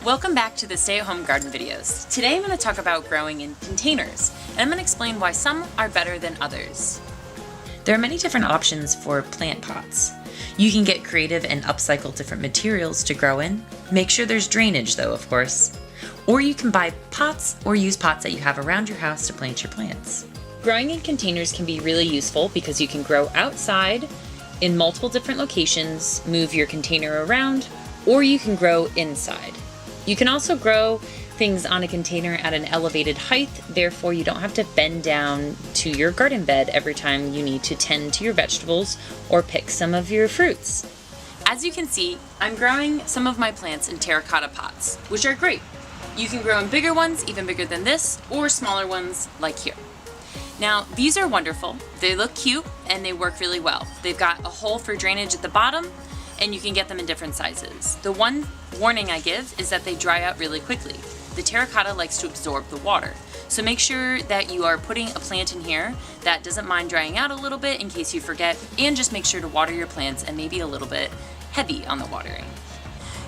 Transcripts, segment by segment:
Welcome back to the stay-at-home garden videos. Today I'm going to talk about growing in containers, and I'm going to explain why some are better than others. There are many different options for plant pots. You can get creative and upcycle different materials to grow in. Make sure there's drainage though, of course. Or you can buy pots or use pots that you have around your house to plant your plants. Growing in containers can be really useful because you can grow outside in multiple different locations, move your container around, or you can grow inside. You can also grow things on a container at an elevated height, therefore you don't have to bend down to your garden bed every time you need to tend to your vegetables or pick some of your fruits. As you can see, I'm growing some of my plants in terracotta pots, which are great. You can grow in bigger ones, even bigger than this, or smaller ones like here. Now, these are wonderful. They look cute and they work really well. They've got a hole for drainage at the bottom, and you can get them in different sizes. The one warning I give is that they dry out really quickly. The terracotta likes to absorb the water. So make sure that you are putting a plant in here that doesn't mind drying out a little bit in case you forget, and just make sure to water your plants and maybe a little bit heavy on the watering.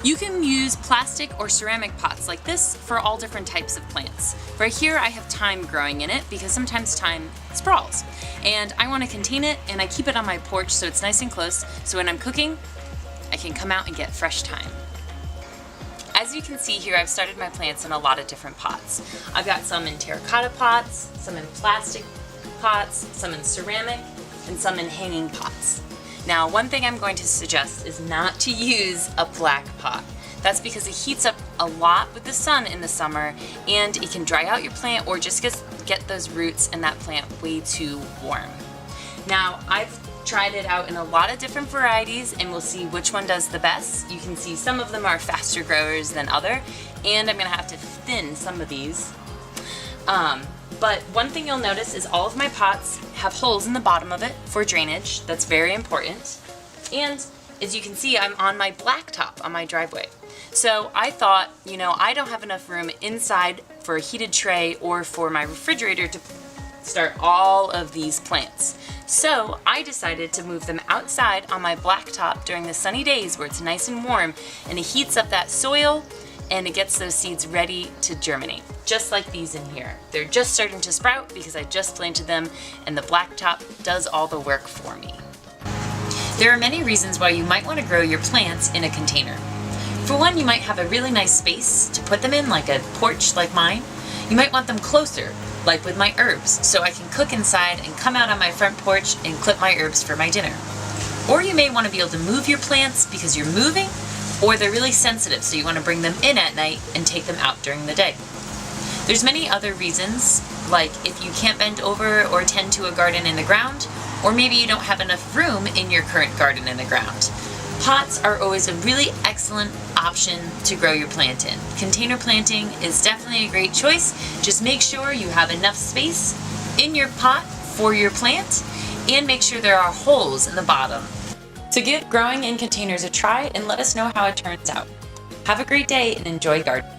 You can use plastic or ceramic pots like this for all different types of plants. Right here I have thyme growing in it because sometimes thyme sprawls. And I want to contain it, and I keep it on my porch so it's nice and close, so when I'm cooking, I can come out and get fresh thyme. As you can see here, I've started my plants in a lot of different pots. I've got some in terracotta pots, some in plastic pots, some in ceramic, and some in hanging pots. Now, one thing I'm going to suggest is not to use a black pot. That's because it heats up a lot with the sun in the summer, and it can dry out your plant or just get those roots and that plant way too warm. Now, I've tried it out in a lot of different varieties, and we'll see which one does the best. You can see some of them are faster growers than other, and I'm gonna have to thin some of these. But one thing you'll notice is all of my pots have holes in the bottom of it for drainage. That's very important. And as you can see, I'm on my blacktop on my driveway. So I thought, I don't have enough room inside for a heated tray or for my refrigerator to start all of these plants. So I decided to move them outside on my blacktop during the sunny days where it's nice and warm, and it heats up that soil and it gets those seeds ready to germinate. Just like these in here. They're just starting to sprout because I just planted them, and the blacktop does all the work for me. There are many reasons why you might want to grow your plants in a container. For one, you might have a really nice space to put them in, like a porch like mine. You might want them closer, like with my herbs, so I can cook inside and come out on my front porch and clip my herbs for my dinner. Or you may want to be able to move your plants because you're moving, or they're really sensitive, so you want to bring them in at night and take them out during the day. There's many other reasons, like if you can't bend over or tend to a garden in the ground, or maybe you don't have enough room in your current garden in the ground. Pots are always a really excellent option to grow your plant in. Container planting is definitely a great choice. Just make sure you have enough space in your pot for your plant, and make sure there are holes in the bottom. So give growing in containers a try and let us know how it turns out. Have a great day and enjoy gardening.